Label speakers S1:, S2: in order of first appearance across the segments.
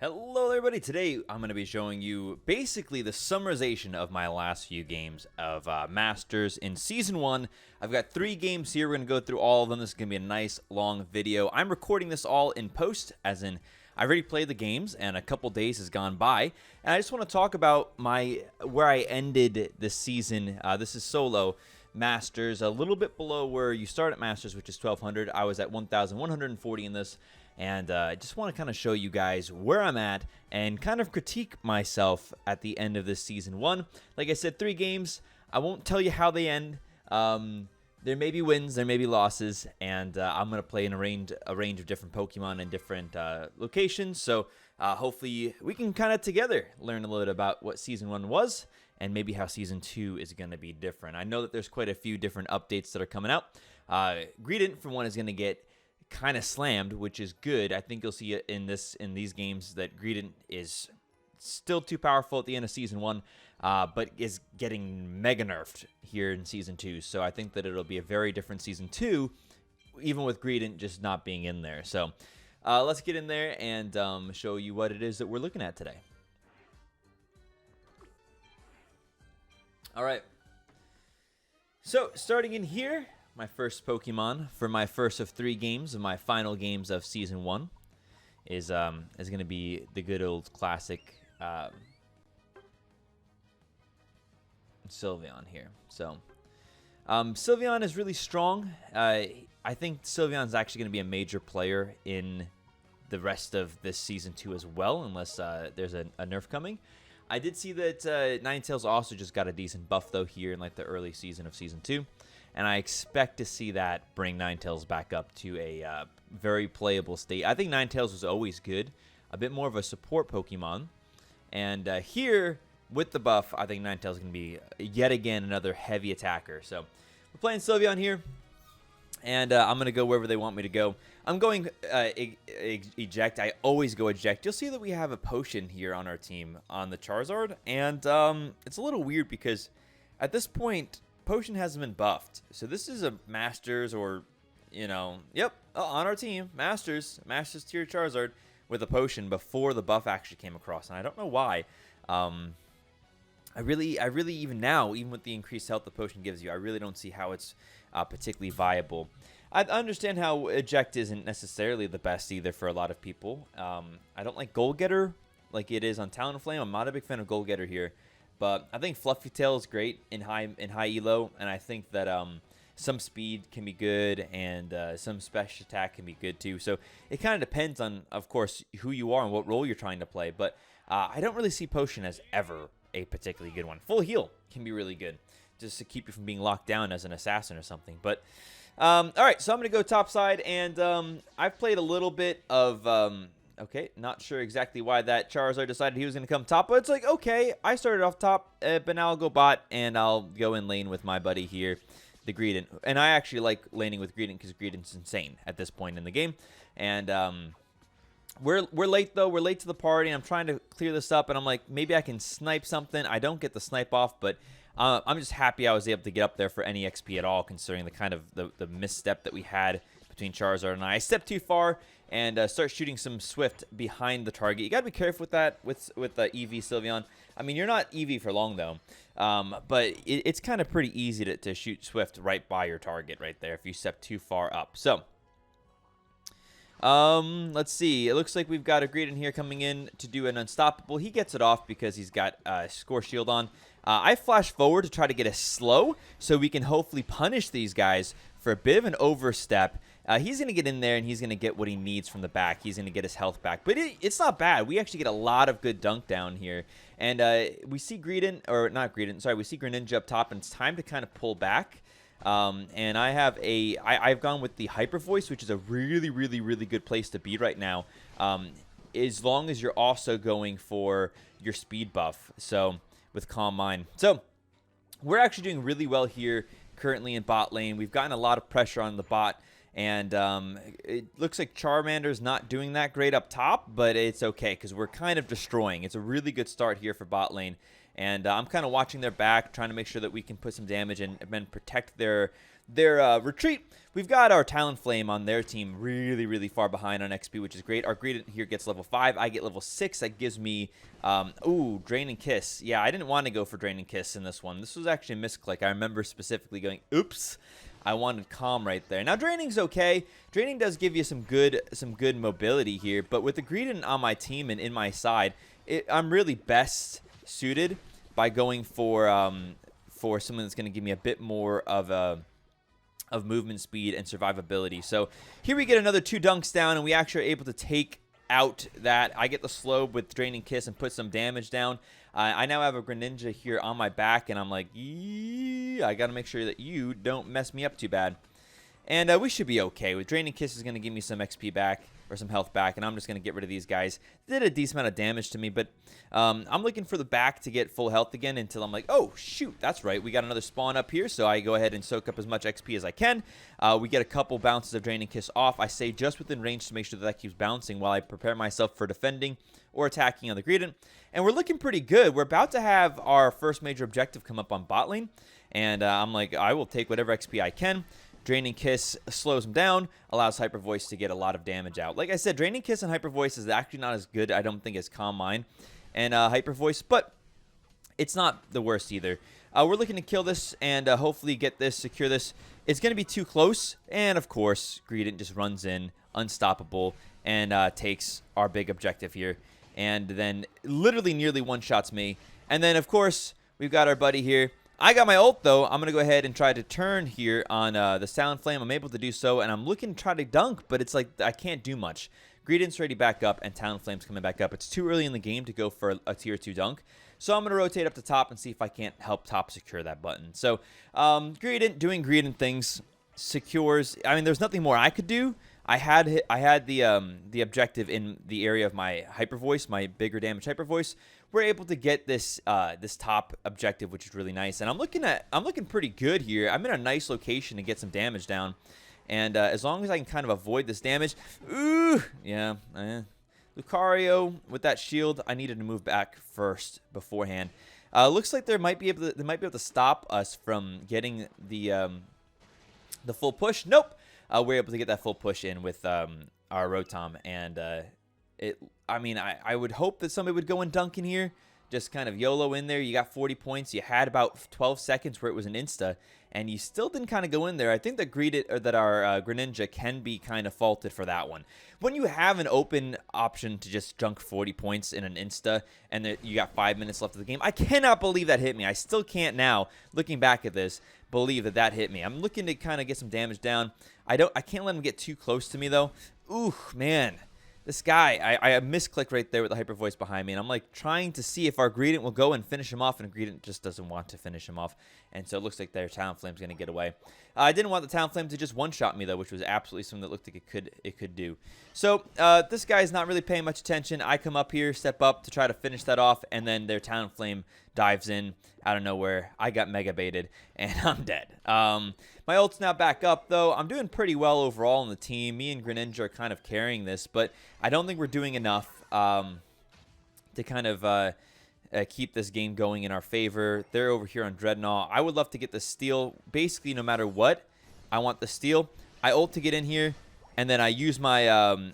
S1: Hello everybody, today I'm going to be showing you basically the summarization of my last few games of Masters in Season 1. I've got 3 games here, we're going to go through all of them. This is going to be a nice long video. I'm recording this all in post, as in I already played the games and a couple days has gone by. And I just want to talk about where I ended this season. This is solo Masters, a little bit below where you start at Masters, which is 1200. I was at 1140 in this. And I just want to kind of show you guys where I'm at and kind of critique myself at the end of this Season 1. Like I said, 3 games. I won't tell you how they end. There may be wins, there may be losses, and I'm going to play in a range of different Pokemon in different locations. So hopefully we can kind of together learn a little bit about what Season 1 was and maybe how Season 2 is going to be different. I know that there's quite a few different updates that are coming out. Greedent, for one, is going to get kind of slammed, which is good. I think you'll see it in these games that Greedent is still too powerful at the end of Season 1, but is getting mega nerfed here in Season 2. So I think that it'll be a very different Season 2, even with Greedent just not being in there. So let's get in there and show you what it is that we're looking at today. All right. So starting in here, my first Pokemon for my first of 3 games of my final games of Season 1 is going to be the good old classic Slyveon here. So Slyveon is really strong. I think Slyveon is actually going to be a major player in the rest of this Season 2 as well, unless there's a nerf coming. I did see that Ninetales also just got a decent buff though here in like the early season of Season 2. And I expect to see that bring Ninetales back up to a very playable state. I think Ninetales was always good, a bit more of a support Pokemon. And here, with the buff, I think Ninetales is going to be yet again another heavy attacker. So we're playing Sylveon here, and I'm going to go wherever they want me to go. I'm going Eject. I always go Eject. You'll see that we have a potion here on our team on the Charizard. And it's a little weird because at this point, Potion hasn't been buffed, so this is a Masters or, on our team, Masters tier Charizard with a Potion before the buff actually came across, and I don't know why. I really even now, even with the increased health the Potion gives you, I really don't see how it's particularly viable. I understand how Eject isn't necessarily the best either for a lot of people. I don't like Goal Getter like it is on Talonflame. I'm not a big fan of Goal Getter here. But I think Fluffy Tail is great in high elo, and I think that some speed can be good, and some special attack can be good too. So it kind of depends on, of course, who you are and what role you're trying to play. But I don't really see Potion as ever a particularly good one. Full Heal can be really good, just to keep you from being locked down as an assassin or something. But all right, so I'm going to go top side, and I've played a little bit of... Okay, not sure exactly why that Charizard decided he was going to come top, but it's like, okay, I started off top, but now I'll go bot, and I'll go in lane with my buddy here, the Greedent. And I actually like laning with Greedent because Greedent's insane at this point in the game. And we're late, though. We're late to the party, and I'm trying to clear this up, and I'm like, maybe I can snipe something. I don't get the snipe off, but I'm just happy I was able to get up there for any XP at all, considering the kind of the misstep that we had between Charizard and I stepped too far and start shooting some Swift behind the target. You got to be careful with that with EV Sylveon. I mean, you're not EV for long, though, but it's kind of pretty easy to shoot Swift right by your target right there if you step too far up. So, let's see. It looks like we've got a Greedent here coming in to do an Unstoppable. He gets it off because he's got Score Shield on. I flash forward to try to get a slow so we can hopefully punish these guys for a bit of an overstep. He's going to get in there, and he's going to get what he needs from the back. He's going to get his health back. But it's not bad. We actually get a lot of good dunk down here. And we see Greedent, or not Greedent, sorry, we see Greninja up top, and it's time to kind of pull back. And I've gone with the Hyper Voice, which is a really, really, really good place to be right now, as long as you're also going for your speed buff, so with Calm Mind. So we're actually doing really well here currently in bot lane. We've gotten a lot of pressure on the bot. And it looks like Charmander's not doing that great up top, but it's okay because we're kind of destroying. It's a really good start here for bot lane. And I'm kind of watching their back, trying to make sure that we can put some damage and protect their their retreat. We've got our Talonflame on their team really, really far behind on XP, which is great. Our Greedent here gets level 5. I get level 6. That gives me, Drain and Kiss. Yeah, I didn't want to go for Drain and Kiss in this one. This was actually a misclick. I remember specifically going, oops. I wanted Calm right there. Now, Draining's okay. Draining does give you some good mobility here, but with the Greedent on my team and in my side, I'm really best suited by going for someone that's going to give me a bit more of movement speed and survivability. So here we get another 2 dunks down, and we actually are able to take out that. I get the slow with Draining Kiss and put some damage down. I now have a Greninja here on my back, and I'm like, I got to make sure that you don't mess me up too bad. And we should be okay. With Draining Kiss is going to give me some XP back, or some health back, and I'm just going to get rid of these guys. They did a decent amount of damage to me, but I'm looking for the back to get full health again until I'm like, oh, shoot, that's right. We got another spawn up here, so I go ahead and soak up as much XP as I can. We get a couple bounces of Draining Kiss off. I stay just within range to make sure that keeps bouncing while I prepare myself for defending or attacking on the Greedent. And we're looking pretty good. We're about to have our first major objective come up on bot lane, and I'm like, I will take whatever XP I can. Draining Kiss slows him down, allows Hyper Voice to get a lot of damage out. Like I said, Draining Kiss and Hyper Voice is actually not as good, I don't think, as Calm Mind and Hyper Voice, but it's not the worst either. We're looking to kill this and hopefully get this, secure this. It's going to be too close, and of course, Greedent just runs in, unstoppable, and takes our big objective here. And then literally nearly one-shots me. And then, of course, we've got our buddy here. I got my ult, though. I'm going to go ahead and try to turn here on the Talonflame. I'm able to do so, and I'm looking to try to dunk, but it's like I can't do much. Greedent's ready back up, and Talonflame's coming back up. It's too early in the game to go for a tier 2 dunk, so I'm going to rotate up to top and see if I can't help top secure that button. So, Greedent doing Greedent things, secures. I mean, there's nothing more I could do. I had the objective in the area of my Hyper Voice, my bigger damage Hyper Voice. We're able to get this this top objective, which is really nice. And I'm looking pretty good here. I'm in a nice location to get some damage down, and as long as I can kind of avoid this damage, yeah. Lucario with that shield, I needed to move back first beforehand. Looks like they might be able to stop us from getting the full push. Nope. We're able to get that full push in with our Rotom, and I would hope that somebody would go and dunk in here, just kind of YOLO in there. You got 40 points. You had about 12 seconds where it was an insta, and you still didn't kind of go in there. I think that our Greninja can be kind of faulted for that one. When you have an open option to just dunk 40 points in an insta, and you got 5 minutes left of the game, I cannot believe that hit me. I still can't now, looking back at this, believe that hit me. I'm looking to kind of get some damage down. I can't let him get too close to me, though. Ooh, man. This guy, I misclicked right there with the Hyper Voice behind me, and I'm like trying to see if our Greedent will go and finish him off, and Greedent just doesn't want to finish him off, and so it looks like their Talonflame's going to get away. I didn't want the Talonflame to just one-shot me, though, which was absolutely something that looked like it could do. So this guy's not really paying much attention. I come up here, step up to try to finish that off, and then their Talonflame dives in out of nowhere. I got mega baited, and I'm dead. My ult's now back up, though. I'm doing pretty well overall on the team. Me and Greninja are kind of carrying this, but I don't think we're doing enough to kind of keep this game going in our favor. They're over here on Dreadnought. I would love to get the steal. Basically, no matter what, I want the steal. I ult to get in here, and then I use my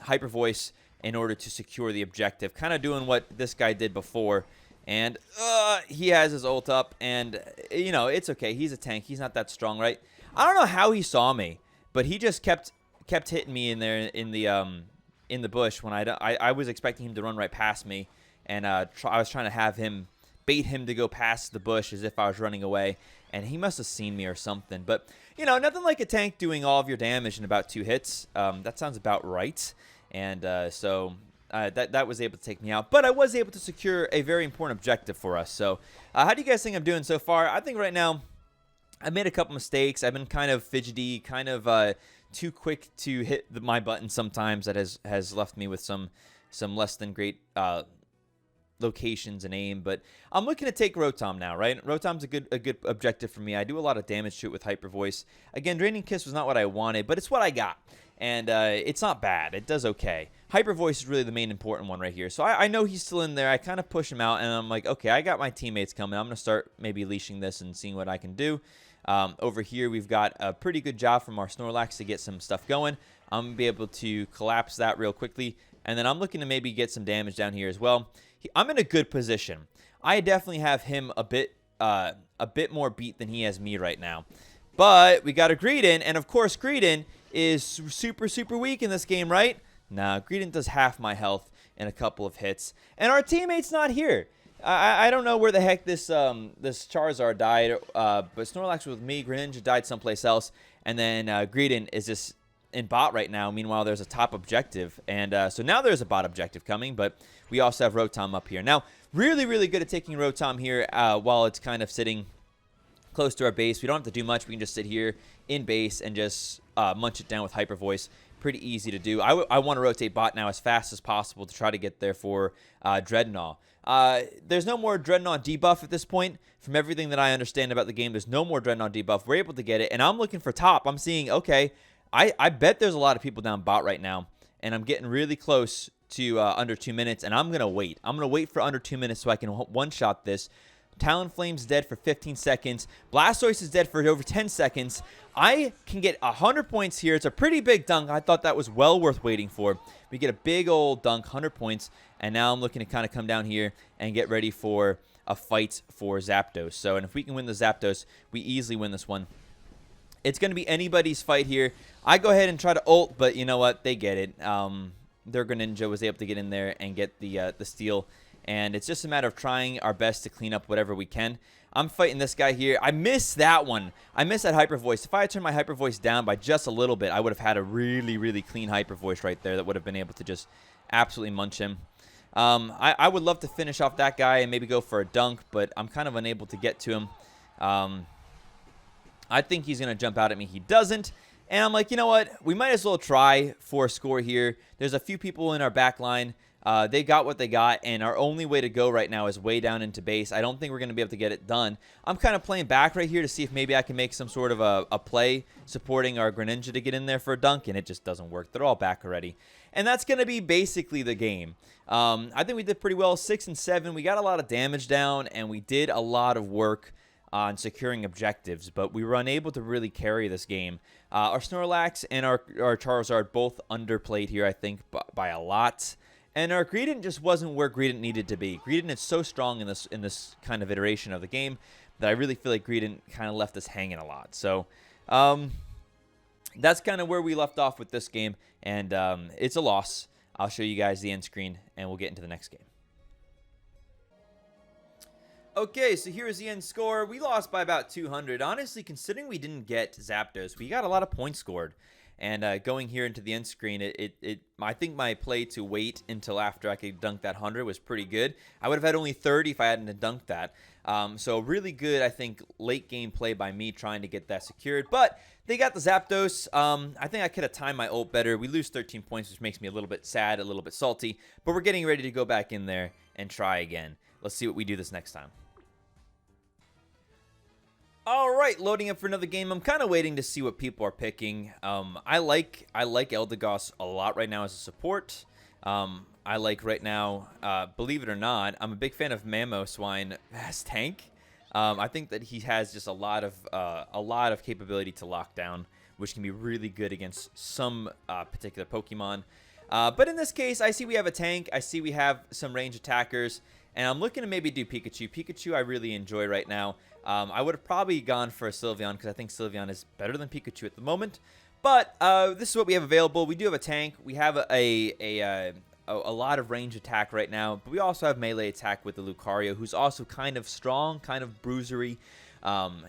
S1: Hyper Voice in order to secure the objective. Kind of doing what this guy did before. And he has his ult up, and, you know, it's okay. He's a tank. He's not that strong, right? I don't know how he saw me, but he just kept hitting me in there in the bush when I was expecting him to run right past me, and I was trying to have him bait him to go past the bush as if I was running away, and he must have seen me or something. But, you know, nothing like a tank doing all of your damage in about 2 hits. That sounds about right, and so... that was able to take me out, but I was able to secure a very important objective for us. So how do you guys think I'm doing so far? I think right now I made a couple mistakes. I've been kind of fidgety, kind of too quick to hit my button sometimes. That has left me with some less than great locations and aim. But I'm looking to take Rotom now, right? Rotom's a good objective for me. I do a lot of damage to it with Hyper Voice. Again, Draining Kiss was not what I wanted, but it's what I got. And it's not bad. It does okay. Hyper Voice is really the main important one right here. So I know he's still in there. I kind of push him out, and I'm like, okay, I got my teammates coming. I'm going to start maybe leashing this and seeing what I can do. Over here, we've got a pretty good job from our Snorlax to get some stuff going. I'm going to be able to collapse that real quickly. And then I'm looking to maybe get some damage down here as well. I'm in a good position. I definitely have him a bit more beat than he has me right now. But we got a Greedent, and of course Greedent is super, super weak in this game, right? Nah, Greedent does half my health in a couple of hits. And our teammate's not here. I don't know where the heck this Charizard died, but Snorlax was with me. Greninja died someplace else, and then Greedent is just in bot right now. Meanwhile, there's a top objective, and so now there's a bot objective coming, but we also have Rotom up here. Now, really, really good at taking Rotom here while it's kind of sitting close to our base. We don't have to do much. We can just sit here in base and just munch it down with Hyper Voice. Pretty easy to do. I want to rotate bot now as fast as possible to try to get there for Dreadnought. There's no more Dreadnought debuff at this point. From everything that I understand about the game, there's no more Dreadnought debuff. We're able to get it, and I'm looking for top. I'm seeing, okay, I bet there's a lot of people down bot right now, and I'm getting really close to under 2 minutes, and I'm going to wait. I'm going to wait for under 2 minutes so I can one-shot this. Talonflame's dead for 15 seconds. Blastoise is dead for over 10 seconds. I can get 100 points here. It's a pretty big dunk. I thought that was well worth waiting for. We get a big old dunk, 100 points, and now I'm looking to kind of come down here and get ready for a fight for Zapdos. So, and if we can win the Zapdos, we easily win this one. It's going to be anybody's fight here. I go ahead and try to ult, but you know what? They get it. Their Greninja was able to get in there and get the steal. And it's just a matter of trying our best to clean up whatever we can. I'm fighting this guy here. I missed that one. I missed that Hyper Voice. If I had turned my Hyper Voice down by just a little bit, I would have had a really, really clean Hyper Voice right there that would have been able to just absolutely munch him. I would love to finish off that guy and maybe go for a dunk, but I'm kind of unable to get to him. I think he's going to jump out at me. He doesn't. And I'm like, you know what? We might as well try for a score here. There's a few people in our back line. They got what they got, and our only way to go right now is way down into base. I don't think we're going to be able to get it done. I'm kind of playing back right here to see if maybe I can make some sort of a play supporting our Greninja to get in there for a dunk, and it just doesn't work. They're all back already. And that's going to be basically the game. I think we did pretty well, 6 and 7. We got a lot of damage down, and we did a lot of work on securing objectives, but we were unable to really carry this game. Our Snorlax and our Charizard both underplayed here, I think, by a lot. And our Greedent just wasn't where Greedent needed to be. Greedent is so strong in this kind of iteration of the game that I really feel like Greedent kind of left us hanging a lot. So that's kind of where we left off with this game, and it's a loss. I'll show you guys the end screen, and we'll get into the next game. Okay, so here's the end score. We lost by about 200. Honestly, considering we didn't get Zapdos, we got a lot of points scored. And going here into the end screen, I think my play to wait until after I could dunk that 100 was pretty good. I would have had only 30 if I hadn't dunked that. So really good, I think, late game play by me trying to get that secured. But they got the Zapdos. I think I could have timed my ult better. We lose 13 points, which makes me a little bit sad, a little bit salty. But we're getting ready to go back in there and try again. Let's see what we do this next time. All right, loading up for another game. I'm kind of waiting to see what people are picking. I like Eldegoss a lot right now as a support. I like right now, believe it or not, I'm a big fan of Mamoswine as tank. I think that he has just a lot of capability to lock down, which can be really good against some particular Pokemon. But in this case, I see we have a tank. I see we have some range attackers. And I'm looking to maybe do Pikachu. Pikachu I really enjoy right now. I would have probably gone for a Slyveon because I think Slyveon is better than Pikachu at the moment. But this is what we have available. We do have a tank. We have a lot of range attack right now. But we also have melee attack with the Lucario, who's also kind of strong, kind of bruisery.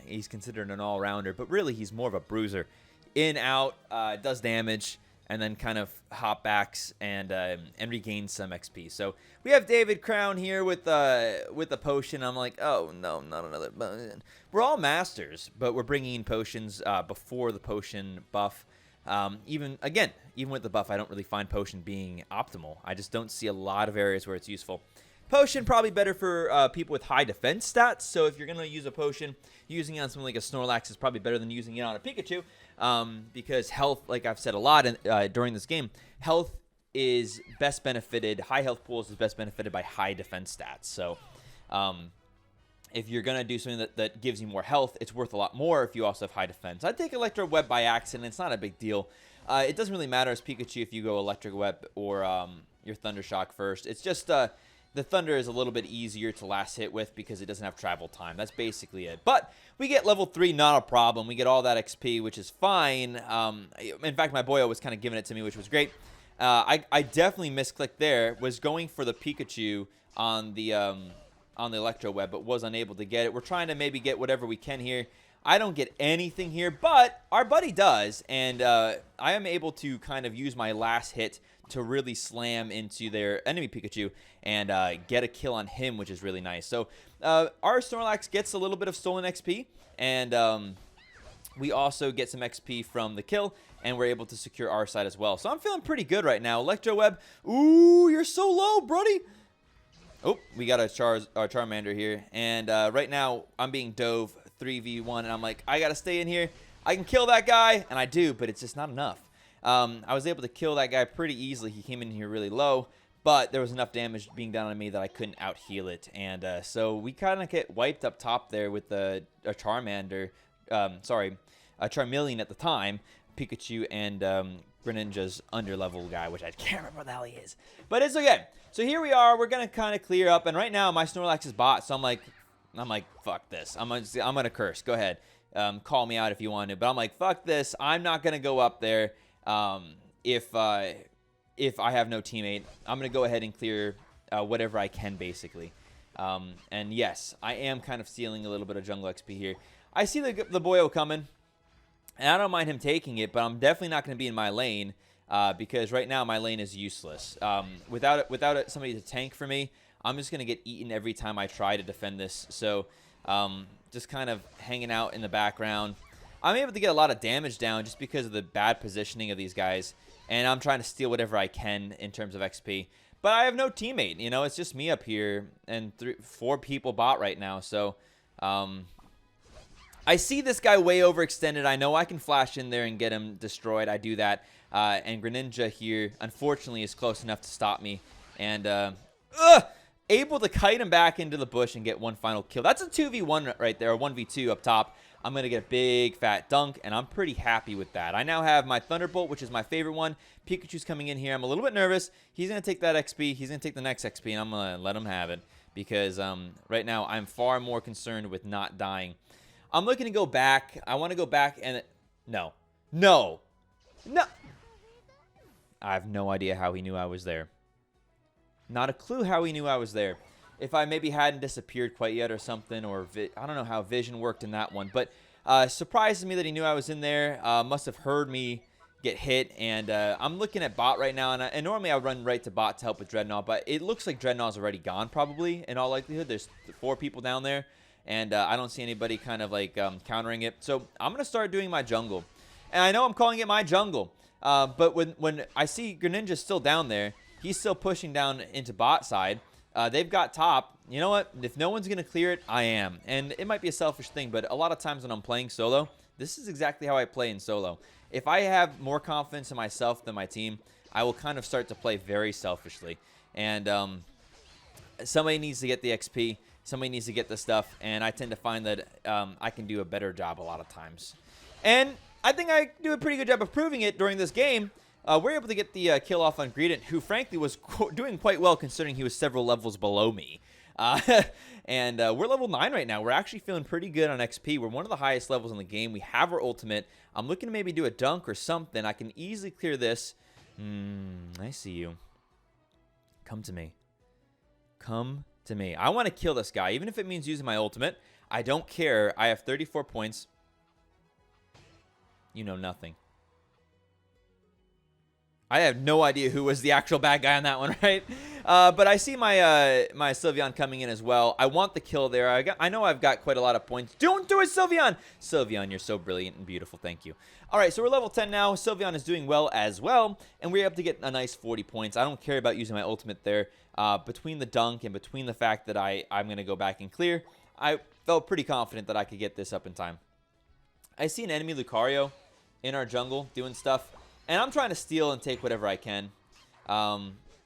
S1: He's considered an all-rounder, but really he's more of a bruiser. In, out, does damage, and then kind of hop backs and regains some XP. So we have David Crown here with the potion. I'm like, oh no, not another potion. We're all masters, but we're bringing in potions before the potion buff. Even with the buff, I don't really find potion being optimal. I just don't see a lot of areas where it's useful. Potion probably better for people with high defense stats. So if you're going to use a potion, using it on something like a Snorlax is probably better than using it on a Pikachu. Because health, like I've said a lot during this game, health is best benefited, high health pools is best benefited by high defense stats. So if you're going to do something that gives you more health, it's worth a lot more if you also have high defense. I'd take Electro Web by accident. It's not a big deal. It doesn't really matter as Pikachu if you go Electric Web or your Thunder Shock first. It's just the Thunder is a little bit easier to last hit with because it doesn't have travel time. That's basically it. But we get level 3, not a problem. We get all that XP, which is fine. In fact, my boyo was kind of giving it to me, which was great. I definitely misclicked there. Was going for the Pikachu on the Electro Web, but was unable to get it. We're trying to maybe get whatever we can here. I don't get anything here, but our buddy does, and I am able to kind of use my last hit to really slam into their enemy Pikachu and get a kill on him, which is really nice. So our Snorlax gets a little bit of stolen XP, and we also get some XP from the kill, and we're able to secure our side as well. So I'm feeling pretty good right now. Electro Web, ooh, you're so low, buddy. Oh, we got a Charmander here, and right now I'm being dove 3v1, and I'm like, I gotta stay in here. I can kill that guy, and I do, but it's just not enough. I was able to kill that guy pretty easily. He came in here really low, but there was enough damage being done on me that I couldn't out heal it, and so we kind of get wiped up top there with a Charmander, a Charmeleon at the time, Pikachu, and Greninja's underlevel guy, which I can't remember what the hell he is, but it's okay. So here we are. We're gonna kind of clear up, and right now my Snorlax is bot, so I'm like, fuck this. I'm gonna curse. Go ahead, call me out if you want to, but I'm like, fuck this. I'm not gonna go up there. If I have no teammate, I'm gonna go ahead and clear whatever I can, basically. And yes, I am kind of stealing a little bit of jungle XP here. I see the boyo coming, and I don't mind him taking it, but I'm definitely not gonna be in my lane. Because right now my lane is useless. Without somebody to tank for me, I'm just going to get eaten every time I try to defend this. So just kind of hanging out in the background. I'm able to get a lot of damage down just because of the bad positioning of these guys. And I'm trying to steal whatever I can in terms of XP. But I have no teammate. You know, it's just me up here and 4 people bot right now. So I see this guy way overextended. I know I can flash in there and get him destroyed. I do that. And Greninja here, unfortunately, is close enough to stop me. And able to kite him back into the bush and get one final kill. That's a 2v1 right there, or 1v2 up top. I'm going to get a big fat dunk, and I'm pretty happy with that. I now have my Thunderbolt, which is my favorite one. Pikachu's coming in here. I'm a little bit nervous. He's going to take that XP. He's going to take the next XP, and I'm going to let him have it. Because right now, I'm far more concerned with not dying. I'm looking to go back. I want to go back and... No. I have no idea how he knew I was there. Not a clue how he knew I was there. If I maybe hadn't disappeared quite yet or something, or I don't know how vision worked in that one. But surprises me that he knew I was in there. Must have heard me get hit. And I'm looking at bot right now. And normally I would run right to bot to help with Dreadnought. But it looks like Dreadnought's already gone probably in all likelihood. There's 4 people down there. And I don't see anybody kind of like countering it. So I'm going to start doing my jungle. And I know I'm calling it my jungle. But when I see Greninja still down there, he's still pushing down into bot side. They've got top. You know what? If no one's going to clear it, I am. And it might be a selfish thing, but a lot of times when I'm playing solo, this is exactly how I play in solo. If I have more confidence in myself than my team, I will kind of start to play very selfishly. And somebody needs to get the XP. Somebody needs to get the stuff. And I tend to find that I can do a better job a lot of times. And I think I do a pretty good job of proving it during this game. We're able to get the kill off on Greedent, who frankly was doing quite well considering he was several levels below me. And we're level 9 right now. We're actually feeling pretty good on XP. We're one of the highest levels in the game. We have our ultimate. I'm looking to maybe do a dunk or something. I can easily clear this. I see you. Come to me. Come to me. I want to kill this guy, even if it means using my ultimate. I don't care. I have 34 points. You know nothing. I have no idea who was the actual bad guy on that one, right? But I see my my Slyveon coming in as well. I want the kill there. I know I've got quite a lot of points. Don't do it, Slyveon! Slyveon, you're so brilliant and beautiful. Thank you. All right, so we're level 10 now. Slyveon is doing well as well, and we're able to get a nice 40 points. I don't care about using my ultimate there. Between the dunk and between the fact that I'm going to go back and clear, I felt pretty confident that I could get this up in time. I see an enemy Lucario in our jungle doing stuff. And I'm trying to steal and take whatever I can.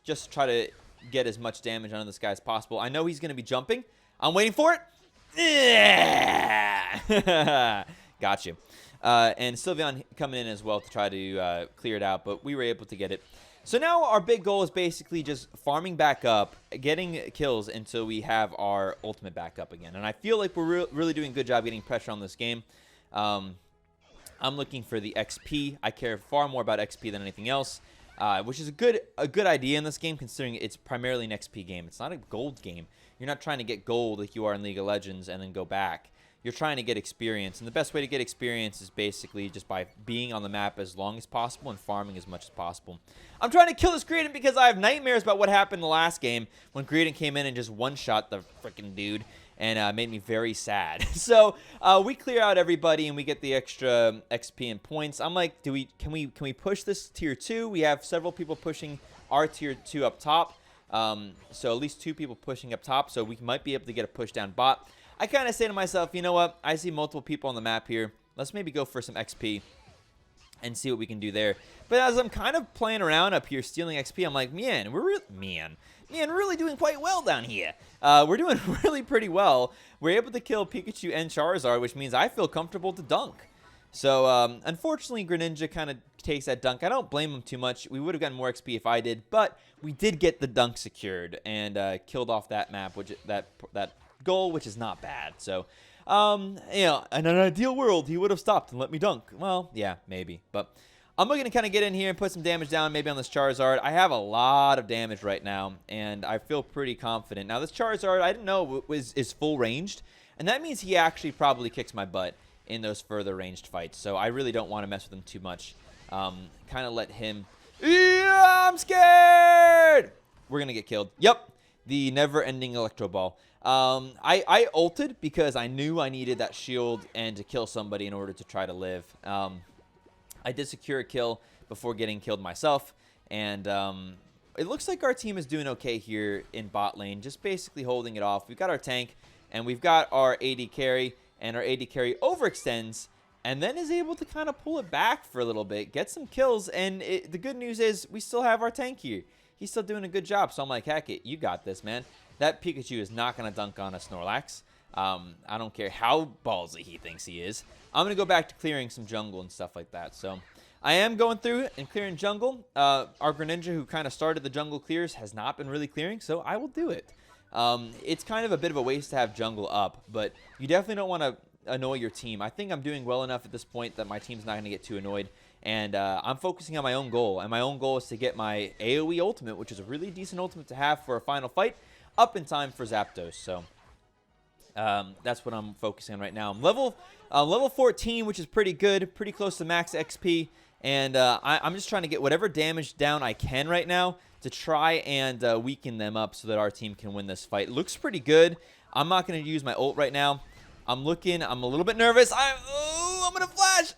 S1: Just try to get as much damage on this guy as possible. I know he's going to be jumping. I'm waiting for it. Got you. And Sylveon coming in as well to try to clear it out, but we were able to get it. So now our big goal is basically just farming back up, getting kills until we have our ultimate back up again. And I feel like we're really doing a good job getting pressure on this game. I'm looking for the XP. I care far more about XP than anything else, which is a good idea in this game, considering it's primarily an XP game. It's not a gold game. You're not trying to get gold like you are in League of Legends and then go back. You're trying to get experience, and the best way to get experience is basically just by being on the map as long as possible and farming as much as possible. I'm trying to kill this Greedent because I have nightmares about what happened in the last game when Greedent came in and just one-shot the freaking dude and made me very sad. So we clear out everybody and we get the extra XP and points. I'm like, can we push this tier 2? We have several people pushing our tier 2 up top. So at least 2 people pushing up top, so we might be able to get a push down bot. I kind of say to myself, you know what? I see multiple people on the map here. Let's maybe go for some XP and see what we can do there. But as I'm kind of playing around up here, stealing XP, I'm like, man, we're really doing quite well down here. We're doing really pretty well. We're able to kill Pikachu and Charizard, which means I feel comfortable to dunk. So, unfortunately, Greninja kind of takes that dunk. I don't blame him too much. We would have gotten more XP if I did, but we did get the dunk secured and killed off that map, which that goal, which is not bad. So, you know, in an ideal world, he would have stopped and let me dunk. Well, yeah, maybe. But I'm looking to kind of get in here and put some damage down, maybe on this Charizard. I have a lot of damage right now, and I feel pretty confident. Now, this Charizard, I didn't know is full ranged, and that means he actually probably kicks my butt in those further ranged fights. So I really don't want to mess with him too much. Kind of let him... Yeah, I'm scared! We're going to get killed. Yep, the never-ending Electro Ball. I ulted because I knew I needed that shield and to kill somebody in order to try to live. I did secure a kill before getting killed myself, and it looks like our team is doing okay here in bot lane, just basically holding it off. We've got our tank, and we've got our AD carry, and our AD carry overextends, and then is able to kind of pull it back for a little bit, get some kills, and the good news is we still have our tank here. He's still doing a good job, so I'm like, heck it, you got this, man. That Pikachu is not going to dunk on a Snorlax. I don't care how ballsy he thinks he is. I'm going to go back to clearing some jungle and stuff like that. So I am going through and clearing jungle. Our Greninja, who kind of started the jungle clears, has not been really clearing, so I will do it. It's kind of a bit of a waste to have jungle up, but you definitely don't want to annoy your team. I think I'm doing well enough at this point that my team's not going to get too annoyed. And I'm focusing on my own goal, and my own goal is to get my AoE ultimate, which is a really decent ultimate to have for a final fight, up in time for Zapdos. So that's what I'm focusing on right now. I'm level 14, which is pretty good, pretty close to max XP, and I'm just trying to get whatever damage down I can right now to try and weaken them up so that our team can win this fight. It looks pretty good. I'm not going to use my ult right now. I'm a little bit nervous. I'm going to flash.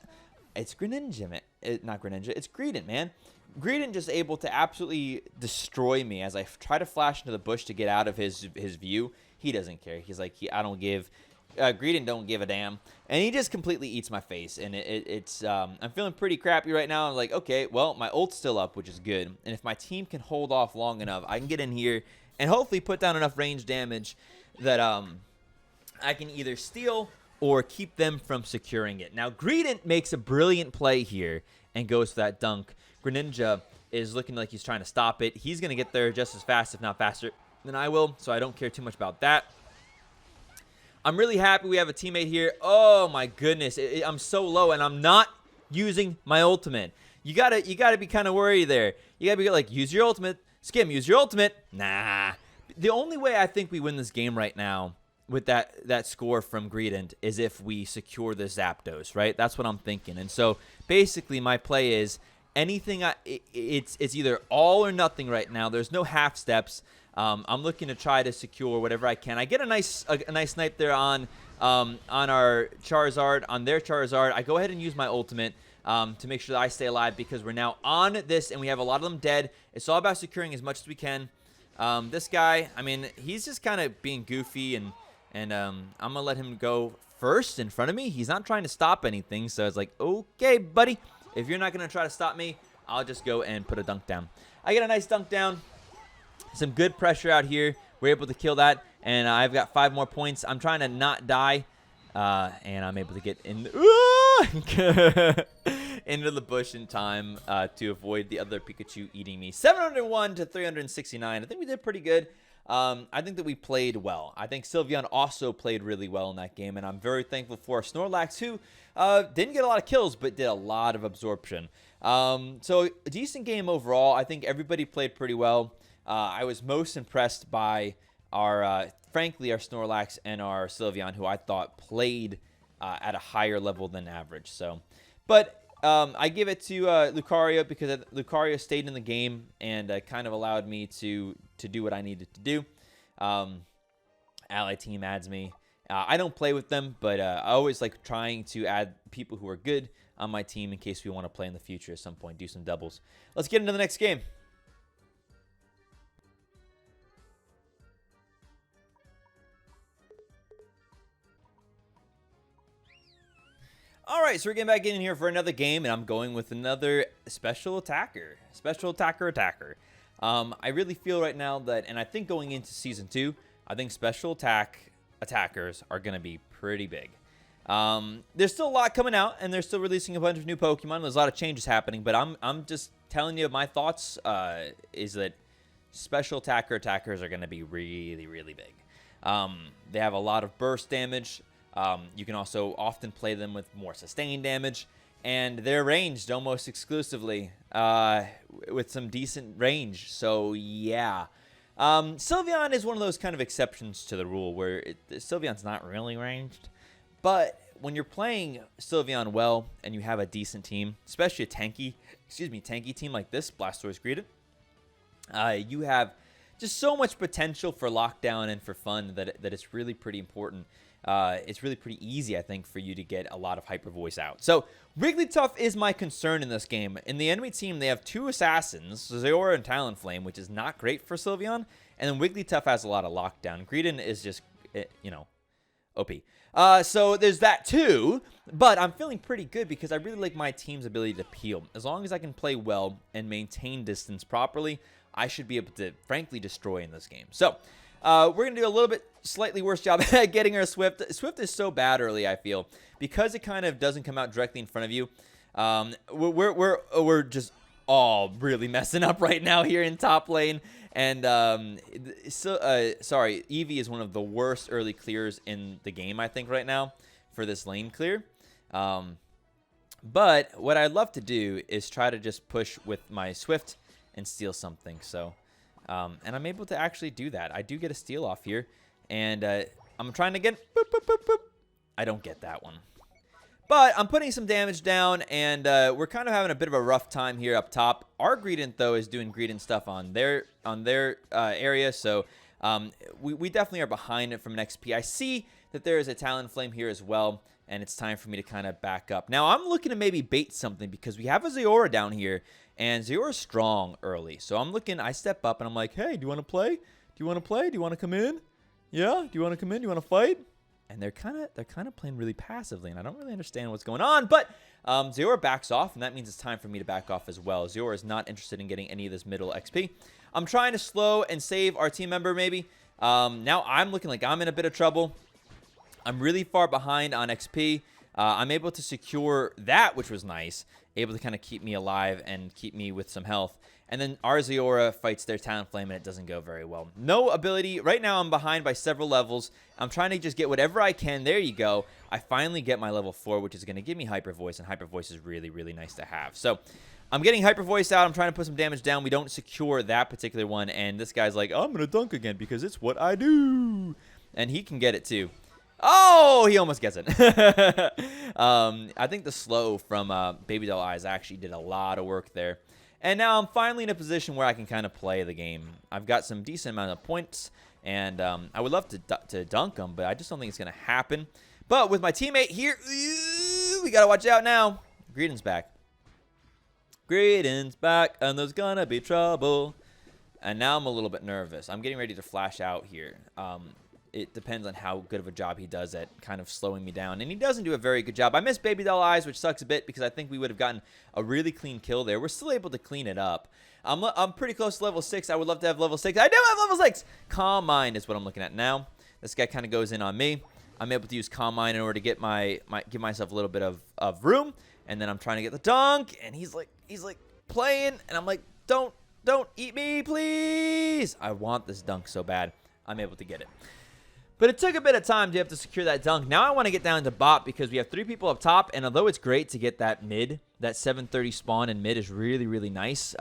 S1: It's Greninja, man. Not Greninja. It's Greedent, man. Greedent just able to absolutely destroy me as I try to flash into the bush to get out of his view. He doesn't care. He's like, Greedent don't give a damn. And he just completely eats my face. And I'm feeling pretty crappy right now. I'm like, okay, well, my ult's still up, which is good. And if my team can hold off long enough, I can get in here and hopefully put down enough range damage that I can either steal or keep them from securing it. Now, Greedent makes a brilliant play here and goes for that dunk. Greninja is looking like he's trying to stop it. He's going to get there just as fast, if not faster, than I will, so I don't care too much about that. I'm really happy we have a teammate here. Oh, my goodness. I'm so low, and I'm not using my ultimate. You gotta be kind of worried there. You got to be like, use your ultimate. Skim, use your ultimate. Nah. The only way I think we win this game right now with that score from Greedent is if we secure the Zapdos, right? That's what I'm thinking. And so basically my play is anything. It's either all or nothing right now. There's no half steps. I'm looking to try to secure whatever I can. I get a nice snipe there on our Charizard, on their Charizard. I go ahead and use my ultimate to make sure that I stay alive because we're now on this and we have a lot of them dead. It's all about securing as much as we can. This guy, I mean, he's just kind of being goofy and I'm going to let him go first in front of me. He's not trying to stop anything, so it's like, okay, buddy, if you're not going to try to stop me, I'll just go and put a dunk down. I get a nice dunk down. Some good pressure out here. we're able to kill that, and I've got 5 more points. I'm trying to not die, and I'm able to get in into the bush in time to avoid the other Pikachu eating me. 701 to 369. I think we did pretty good. I think that we played well. I think Sylveon also played really well in that game, and I'm very thankful for Snorlax, who didn't get a lot of kills, but did a lot of absorption. So a decent game overall. I think everybody played pretty well. I was most impressed by frankly, our Snorlax and our Sylveon, who I thought played at a higher level than average. But I give it to Lucario because Lucario stayed in the game and kind of allowed me to do what I needed to do. Ally team adds me. I don't play with them, but I always like trying to add people who are good on my team in case we want to play in the future at some point, do some doubles. Let's get into the next game. All right, so we're getting back in here for another game, and I'm going with another special attacker. Special attacker. I really feel right now that, and I think going into Season 2, I think special attackers are going to be pretty big. There's still a lot coming out, and they're still releasing a bunch of new Pokemon. There's a lot of changes happening, but I'm just telling you my thoughts is that special attackers are going to be really, really big. They have a lot of burst damage. You can also often play them with more sustained damage, and they're ranged almost exclusively with some decent range. So, yeah. Sylveon is one of those kind of exceptions to the rule where Sylveon's not really ranged. But when you're playing Sylveon well and you have a decent team, especially a tanky team like this, Blastoise Greedent, you have just so much potential for lockdown and for fun that it's really pretty important. It's really pretty easy, I think, for you to get a lot of Hyper Voice out. So, Wigglytuff is my concern in this game. In the enemy team, they have 2 Assassins, Zora and Talonflame, which is not great for Sylveon. And then Wigglytuff has a lot of lockdown. Greedent is just, OP. So, there's that too. But I'm feeling pretty good because I really like my team's ability to peel. As long as I can play well and maintain distance properly, I should be able to, frankly, destroy in this game. So, we're going to do a little bit slightly worse job at getting our Swift. Swift is so bad early, I feel, because it kind of doesn't come out directly in front of you. We're just all really messing up right now here in top lane. And sorry, Eevee is one of the worst early clears in the game, I think, right now for this lane clear. But what I'd love to do is try to just push with my Swift and steal something. So. And I'm able to actually do that. I do get a steal off here. And I'm trying to get... Boop, boop, boop, boop. I don't get that one. But I'm putting some damage down. And we're kind of having a bit of a rough time here up top. Our Greedent, though, is doing Greedent stuff on their area. So we definitely are behind it from an XP. I see that there is a Talonflame here as well. And it's time for me to kind of back up. Now, I'm looking to maybe bait something because we have a Zora down here. And Zero's strong early. So I'm looking, I step up and I'm like, hey, do you want to play? Do you want to play? Do you want to come in? Yeah? Do you want to come in? Do you want to fight? And they're kind of playing really passively, and I don't really understand what's going on. But Zero backs off, and that means it's time for me to back off as well. Zero is not interested in getting any of this middle XP. I'm trying to slow and save our team member maybe. Now I'm looking like I'm in a bit of trouble. I'm really far behind on XP. I'm able to secure that, which was nice. Able to kind of keep me alive and keep me with some health. And then Arzeora fights their Talonflame, and it doesn't go very well. No ability. Right now, I'm behind by several levels. I'm trying to just get whatever I can. There you go. I finally get my level 4, which is going to give me Hyper Voice, and Hyper Voice is really, really nice to have. So, I'm getting Hyper Voice out. I'm trying to put some damage down. We don't secure that particular one, and this guy's like, oh, I'm going to dunk again because it's what I do. And he can get it, too. Oh, he almost gets it. I think the slow from Baby Doll Eyes actually did a lot of work there. And now I'm finally in a position where I can kind of play the game. I've got some decent amount of points, and I would love to dunk them, but I just don't think it's going to happen. But with my teammate here, we got to watch out now. Greedent's back. Greedent's back, and there's going to be trouble. And now I'm a little bit nervous. I'm getting ready to flash out here. It depends on how good of a job he does at kind of slowing me down. And he doesn't do a very good job. I missed Baby Doll Eyes, which sucks a bit because I think we would have gotten a really clean kill there. We're still able to clean it up. I'm pretty close to level 6. I would love to have level 6. I do have level 6. Calm Mind is what I'm looking at now. This guy kind of goes in on me. I'm able to use Calm Mind in order to get give myself a little bit of room. And then I'm trying to get the dunk. And he's like playing. And I'm like, don't eat me, please. I want this dunk so bad. I'm able to get it. But it took a bit of time to have to secure that dunk. Now I want to get down to bot because we have 3 people up top. And although it's great to get that mid, that 730 spawn in mid is really, really nice.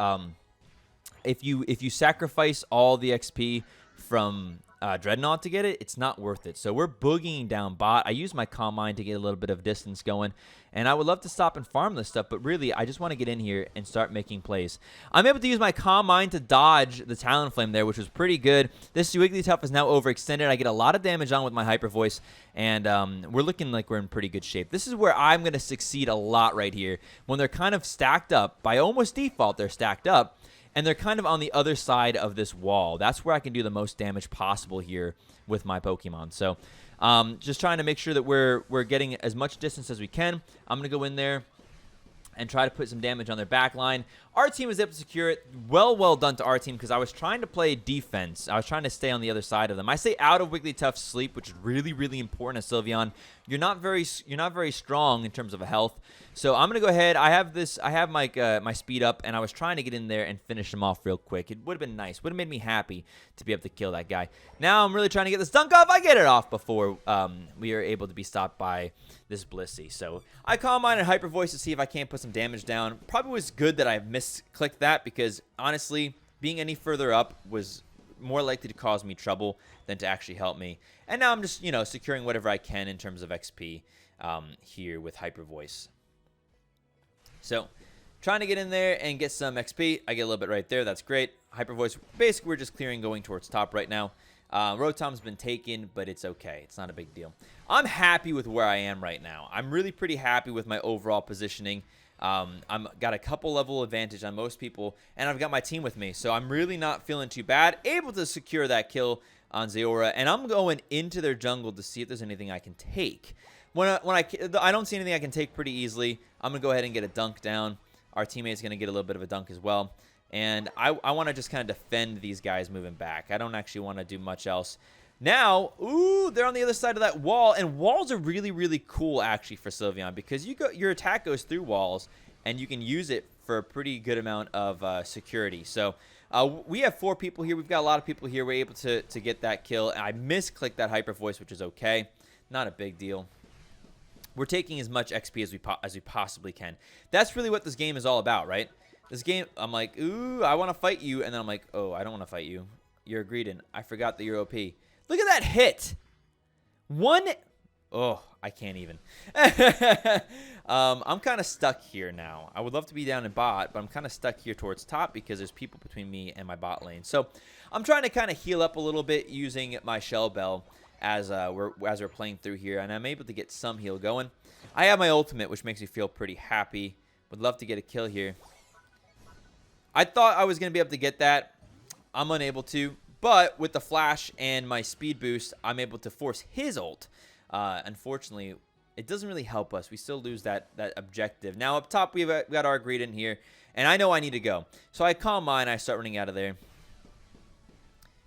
S1: If you sacrifice all the XP from Dreadnought to get it, it's not worth it. So we're boogieing down bot. I use my Calm Mind to get a little bit of distance going. And I would love to stop and farm this stuff, but really, I just want to get in here and start making plays. I'm able to use my Calm Mind to dodge the Talonflame there, which was pretty good. This Wigglytuff is now overextended. I get a lot of damage on with my Hyper Voice, and we're looking like we're in pretty good shape. This is where I'm going to succeed a lot right here. When they're kind of stacked up, by almost default, they're stacked up, and they're kind of on the other side of this wall. That's where I can do the most damage possible here with my Pokemon. So just trying to make sure that we're getting as much distance as we can. I'm going to go in there and try to put some damage on their back line. Our team was able to secure it. Well done to our team because I was trying to play defense. I was trying to stay on the other side of them. I stay out of Wigglytuff's sleep, which is really, really important to Sylveon. You're not very strong in terms of health. So I'm gonna go ahead. I have my speed up, and I was trying to get in there and finish him off real quick. It would have been nice. Would have made me happy to be able to kill that guy. Now I'm really trying to get this dunk off. I get it off before we are able to be stopped by this Blissey. So I Calm Mind and Hyper Voice to see if I can't put some damage down. Probably was good that I misclicked that because honestly, being any further up was more likely to cause me trouble than to actually help me. And now I'm just, securing whatever I can in terms of XP here with Hyper Voice. So, trying to get in there and get some XP. I get a little bit right there. That's great. Hyper Voice. Basically, we're just clearing going towards top right now. Rotom's been taken, but it's okay. It's not a big deal. I'm happy with where I am right now. I'm really pretty happy with my overall positioning. I'm got a couple level advantage on most people, and I've got my team with me. So, I'm really not feeling too bad. Able to secure that kill on Zeora, and I'm going into their jungle to see if there's anything I can take. When I don't see anything I can take pretty easily, I'm going to go ahead and get a dunk down. Our teammate's going to get a little bit of a dunk as well. And I want to just kind of defend these guys moving back. I don't actually want to do much else. Now, ooh, they're on the other side of that wall. And walls are really, really cool, actually, for Sylveon. Because your attack goes through walls, and you can use it for a pretty good amount of security. So we have 4 people here. We've got a lot of people here. We're able to get that kill. And I misclicked that Hyper Voice, which is okay. Not a big deal. We're taking as much XP as we possibly can. That's really what this game is all about, right? This game, I'm like, ooh, I want to fight you. And then I'm like, oh, I don't want to fight you. You're a Greedent. I forgot that you're OP. Look at that hit. Oh, I can't even. I'm kind of stuck here now. I would love to be down in bot, but I'm kind of stuck here towards top because there's people between me and my bot lane. So I'm trying to kind of heal up a little bit using my Shell Bell as we're playing through here, and I'm able to get some heal going. I have my ultimate, which makes me feel pretty happy. Would love to get a kill here. I thought I was going to be able to get that. I'm unable to, but with the flash and my speed boost, I'm able to force his ult. Unfortunately, it doesn't really help us. We still lose that objective. Now up top, we got our Greedent here, and I know I need to go. So I Calm Mind, I start running out of there.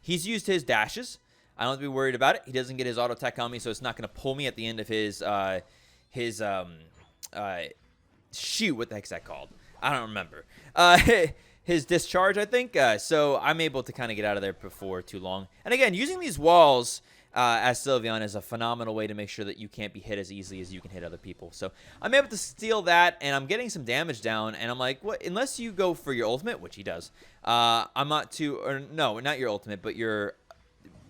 S1: He's used his dashes. I don't have to be worried about it. He doesn't get his auto attack on me, so it's not going to pull me at the end of his shoot. What the heck's that called? I don't remember. His discharge, I think. So I'm able to kind of get out of there before too long. And again, using these walls as Sylveon is a phenomenal way to make sure that you can't be hit as easily as you can hit other people. So I'm able to steal that, and I'm getting some damage down. And I'm like, what? Unless you go for your ultimate, which he does, I'm not too. Or no, not your ultimate, but your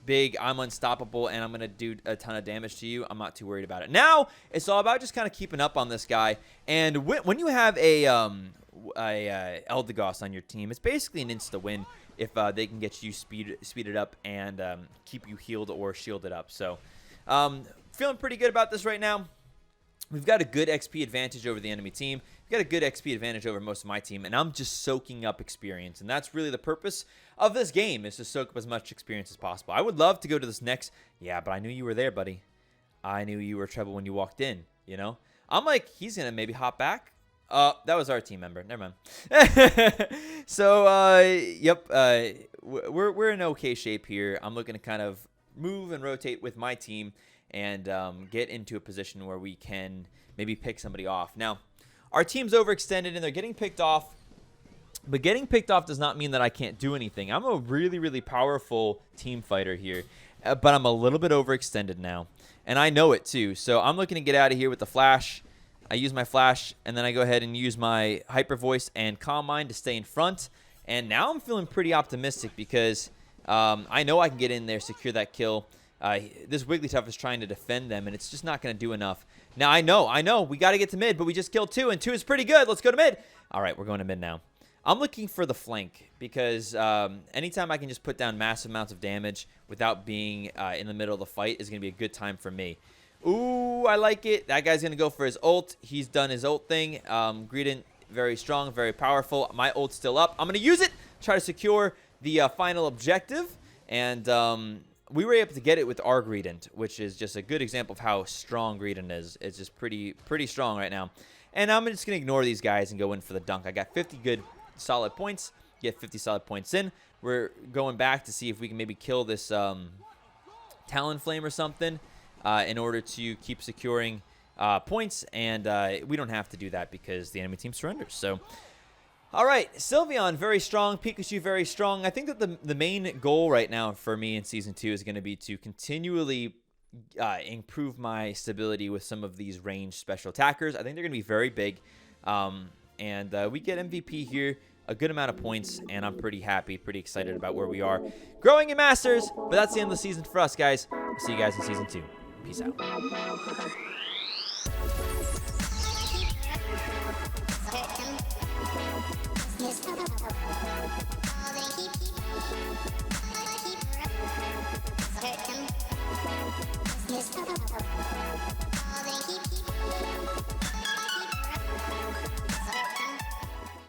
S1: big, I'm unstoppable, and I'm going to do a ton of damage to you. I'm not too worried about it. Now, it's all about just kind of keeping up on this guy. And when you have a Eldegoss on your team, it's basically an insta-win if they can get you speeded up and keep you healed or shielded up. So, feeling pretty good about this right now. We've got a good XP advantage over the enemy team. We've got a good XP advantage over most of my team, and I'm just soaking up experience. And that's really the purpose of this game, is to soak up as much experience as possible. I would love to go to this next... Yeah, but I knew you were there, buddy. I knew you were trouble when you walked in, you know? I'm like, he's going to maybe hop back. That was our team member. Never mind. So, yep. We're in okay shape here. I'm looking to kind of move and rotate with my team and get into a position where we can maybe pick somebody off. Now, our team's overextended and they're getting picked off. But getting picked off does not mean that I can't do anything. I'm a really, really powerful team fighter here. But I'm a little bit overextended now. And I know it too. So I'm looking to get out of here with the flash. I use my flash, and then I go ahead and use my hyper voice and calm mind to stay in front. And now I'm feeling pretty optimistic because I know I can get in there, secure that kill. This Wigglytuff is trying to defend them, and it's just not going to do enough. Now I know. We got to get to mid, but we just killed 2, and 2 is pretty good. Let's go to mid. All right, we're going to mid now. I'm looking for the flank because anytime I can just put down massive amounts of damage without being in the middle of the fight is going to be a good time for me. Ooh, I like it. That guy's going to go for his ult. He's done his ult thing. Greedent, very strong, very powerful. My ult's still up. I'm going to use it, try to secure the final objective. And we were able to get it with our Greedent, which is just a good example of how strong Greedent is. It's just pretty strong right now. And I'm just going to ignore these guys and go in for the dunk. I got 50 good solid points. Get 50 solid points in. We're going back to see if we can maybe kill this Talonflame or something in order to keep securing points. And we don't have to do that because the enemy team surrenders. So, all right. Sylveon, very strong. Pikachu, very strong. I think that the main goal right now for me in Season 2 is going to be to continually improve my stability with some of these ranged special attackers. I think they're going to be very big. And we get MVP here, a good amount of points, and I'm pretty happy, pretty excited about where we are. Growing in Masters, but that's the end of the season for us, guys. I'll see you guys in Season 2. Peace out.